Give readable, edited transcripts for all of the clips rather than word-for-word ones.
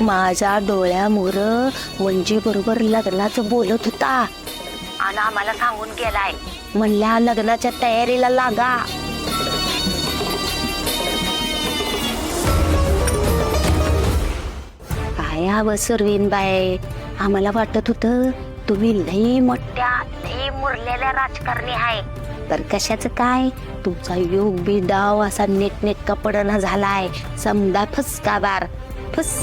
माझ्या डोळ्यामोर म्हणजे बरोबर लग्नाचं बोलत होता आणि आम्हाला सांगून गेलाय म्हणल्या लग्नाच्या तयारीला लागा. काय हवं सुरवीनबाई, आम्हाला वाटत होतं तुम्ही लई मोठ्या लई मुरलेल्या राजकारणी आहे, तर कशाचं काय तुमचा योग बी डाव असा नेटनेटका पडना झालाय. समजा फसकाबार फस.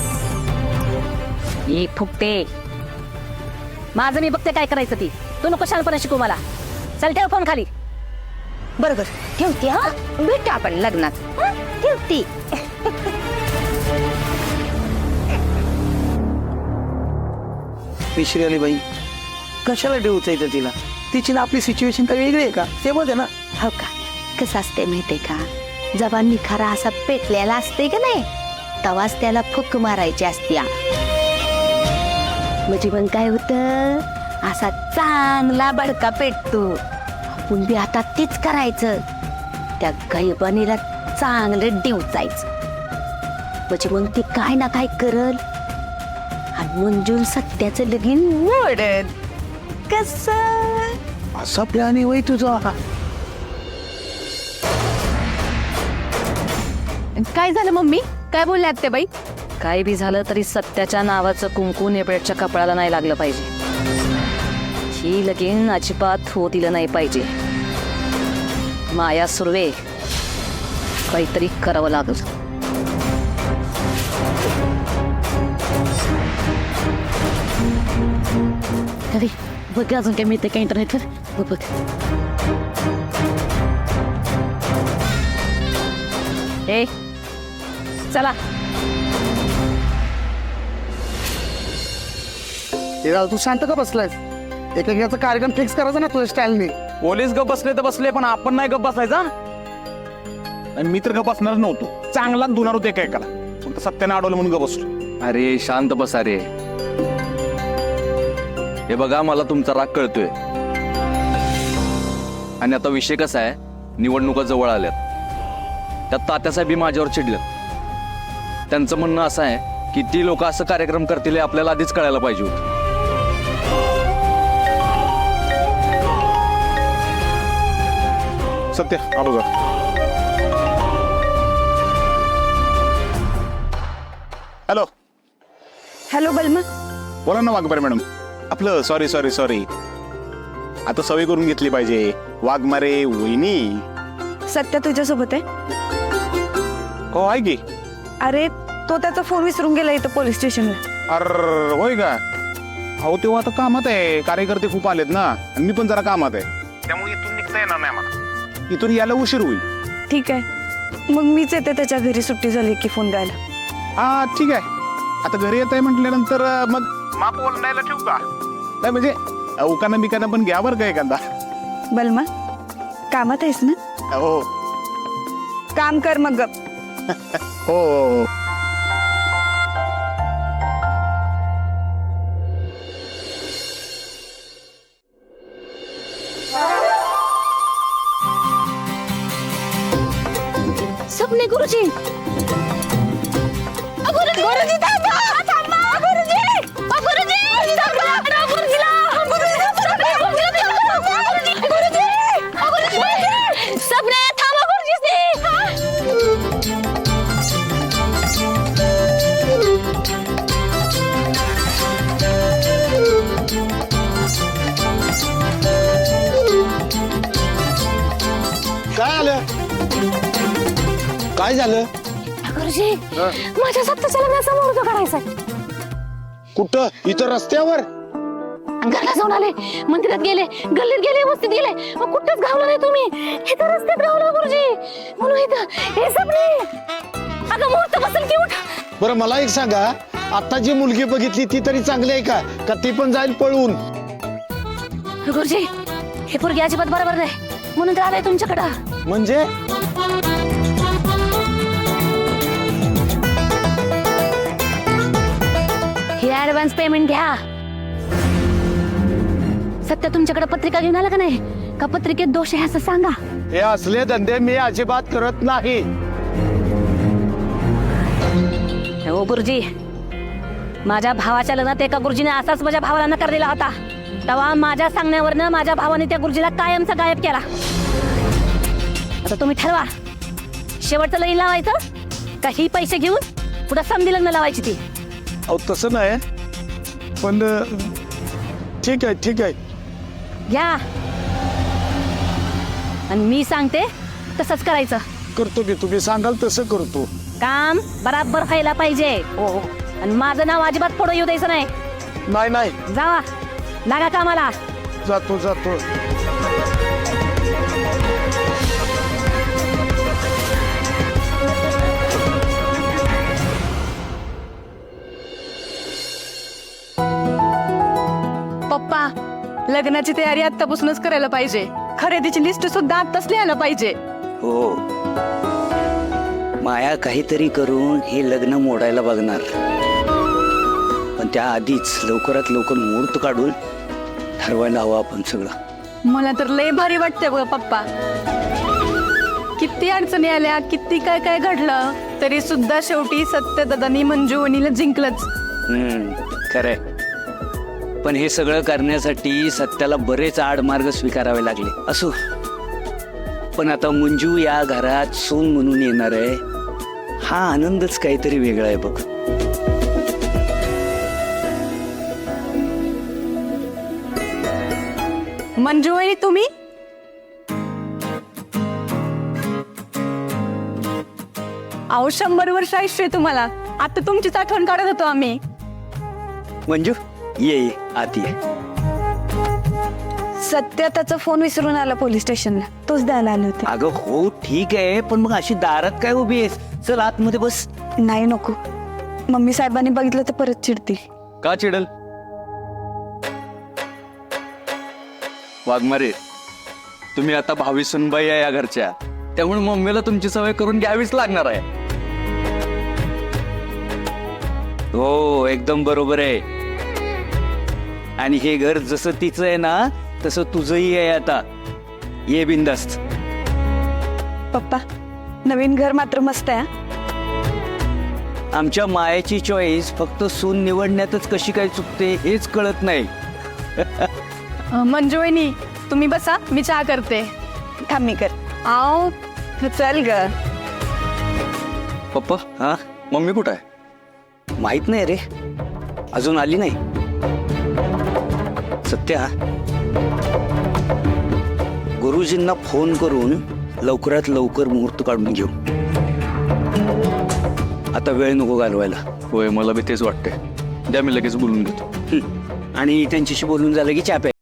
ही फुकते, माझं मी बघते काय करायचं ती. तू नको शानपणा शिकू मला. चल ठेव फोन खाली. बरोबर ठेवते. हा भेटू आपण लग्नात. ठेवते. मिश्री आली बाई, कशाला ठेवता तिला? तिची ना आपली सिच्युएशन काय वेगळी आहे का? ते मध्ये ना. हो का, कसं असते माहितीये का, जेव्हा निखारा असा पेटलेला असते का नाही, तेव्हाच त्याला फुक मारायची असत्या. म्हणजे मग काय होतं, असा चांगला बडका पेटतो. आपण बी आता तीच करायचं, त्या गैबानीला चांगलं डिवचायचं. म्हणजे मग ती काय ना काय करल आणि मंजून सत्याचं लगीन मोडल. कसं असा प्लॅन आहे वय तुझा? काय झालं मम्मी? काय बोलले आत्ते बाई? काय बी झालं तरी सत्याच्या नावाचं कुंकू नेपळ्याच्या कपड्याला नाही लागलं पाहिजे. ही लगीन अजिबात होऊ दिलं नाही पाहिजे. माया सुर्वे, काहीतरी करावं लागल. बघ अजून काय मिळते का इंटरनेटवर. बघ ए चला. तू शांत का बसलायस? एकेकाचा कार्यक्रम फिक्स करायचा ना तुझ्या स्टाईलने. पोलीस गप बसले तर बसले, पण आपण नाही गप बसायचा. आणि मी तर गप बसणार नव्हतो. चांगला धुणार होते एकाला, फक्त सत्याने अडवलं म्हणून गप बसलो. अरे शांत बसा रे. हे बघा, मला तुमचा राग कळतोय. आणि आता विषय कसा आहे, निवडणुका जवळ आल्यात. त्यात तात्यासाहेब माझ्यावर चिडल्यात. त्यांचं म्हणणं असं आहे की ती लोक असं कार्यक्रम करतील हे आपल्याला आधीच कळायला पाहिजे होतं. सत्य आलो जा. हॅलो हॅलो बलमा. बोला ना वाघमारे मॅडम. आपलं सॉरी सॉरी सॉरी, आता सवय करून घेतली पाहिजे. वाघमारे वहिनी. सत्य तुझ्यासोबत आहे? हो आहे की. अरे तो त्याचा फोन विसरून गेला इथं पोलीस स्टेशनला. अरे होय का? अहो तेव्हा आता कामात आहे, कार्यकर्ते खूप आलेत ना, आणि मी पण जरा कामात आहे, त्यामुळे इथून निघता येणार नाही मला. इथून यायला उशीर होईल. ठीक आहे, मग मीच येते त्याच्या घरी, सुट्टी झाली की फोन द्यायला. हा ठीक आहे. आता घरी येत आहे म्हटल्यानंतर मग माप ओलांडायला ठेवू का? नाही म्हणजे उकाना बिकाना पण घ्या बरं का एखादा. बलमा, कामात आहेस ना? हो काम कर मग. हो हो. सपने गुरुजी. गुरुजी थांबा. थांबा गुरुजी. गुरुजी थांबा. गुरुजीला. गुरुजी. सपने थांबा गुरुजी. काय आलं? काय झालं? गुरुजी, माझ्या सत्याच्या लग्नाचा मुहूर्त काढायचा. कुठं? इथं रस्त्यावर? घरला जाऊन आले, मंदिरात गेले, गल्लीत गेले, वस्तीत गेले, मग कुठेच गावला नाही तुम्ही. इथं रस्त्यात गावला गुरुजी. म्हणून इथं हे सपने. अगं मुहूर्त बसेल की उठ. बरं मला एक सांगा, आता जी मुलगी बघितली ती तरी चांगली आहे का? का ती पण जाईल पळून? गुरुजी, हे पोरगी अजिबात बरोबर नाही, म्हणून तर आलंय तुमच्याकडं. म्हणजे हे ऍडव्हान्स पेमेंट घ्या. सत्य तुमच्याकडे पत्रिका घेऊन आला का नाही? का पत्रिकेत दोष आहे असं सांगा. हे असले धंदे मी अजिबात करत नाही. हो गुरुजी, माझ्या भावाच्या लग्नात एका गुरुजीने असाच माझ्या भावाला नकार दिला होता. तेव्हा माझ्या सांगण्यावरनं माझ्या भावाने त्या गुरुजीला कायमचा गायब केला. आता तुम्ही ठरवा, शेवटचं लगीन लावायचं का ही पैसे घेऊन पुढे समधी लग्न लावायची ती. अहो तसं नाही, पण ठीक आहे. घ्या आणि मी सांगते तसंच करायचं. करतो की तुम्ही सांगाल तसं करतो. काम बराबर व्हायला पाहिजे. हो हो. आणि माझं नाव अजिबात पुढे येऊ द्यायचं नाही. नाही जावा, लागा कामाला. जातो. पप्पा, लग्नाची तयारी आत्तापासूनच करायला पाहिजे. खरेदीची लिस्ट सुद्धा आत्ताच लिहायला पाहिजे. हो, माया काहीतरी करून हे लग्न मोडायला बघणार, पण त्या आधीच लवकरात लवकर मुहूर्त काढून ठरवायला हवं आपण सगळं. मला तर लय भारी वाटतंय बघ पप्पा. किती अडचणी आल्या, किती काय काय घडलं, तरी सुद्धा शेवटी सत्यदादांनी मंजू वहिनीला जिंकलंच. खरंय, पण हे सगळं करण्यासाठी सत्याला बरेच आडमार्ग स्वीकारावे लागले. असो, पण आता मंजू या घरात सून म्हणून येणार आहे, हा आनंदच काहीतरी वेगळा आहे बघ. मंजू वहिनी, तुम्ही अहो 100 वर्ष आयुष्य आहे तुम्हाला. आता तुमचीच आठवण काढत होतो आम्ही. मंजू ये आत ये. सत्य त्याचा फोन विसरून आला पोलीस स्टेशनला, तोच द्यायला आले होते. अगं हो ठीक आहे, पण मग अशी दारात काय उभी आहेस? चल आतमध्ये बस. नाही नको, मम्मी साहेबांनी बघितलं तर परत चिडतील. का चिडल? वाघमारे, तुम्ही आता भावी सुनबाई आहे या घरच्या, त्यामुळे मम्मीला तुमची सवय करून घ्यावीच लागणार आहे. हो एकदम बरोबर आहे. आणि हे घर जसं तिचं आहे ना, तसं तुझंही आहे आता. ये बिंदास्त. पप्पा, नवीन घर मात्र मस्त आहे. आमच्या मायाची चॉईस फक्त सून निवडण्यातच कशी काय चुकते हेच कळत नाही. मंजू वहिनी, तुम्ही बसा, मी चहा करते. थांब मी कर. आओ चल ग. पप्पा, हा, मम्मी कुठं आहे? माहित नाही रे, अजून आली नाही. सत्या, गुरुजींना फोन करून लवकरात लवकर मुहूर्त काढून घेऊ. आता वेळ नको घालवायला. होय, मला बी तेच वाटतंय. द्या, मी लगेच बोलून घेतो. आणि त्यांच्याशी बोलून झालं की चहा प्या.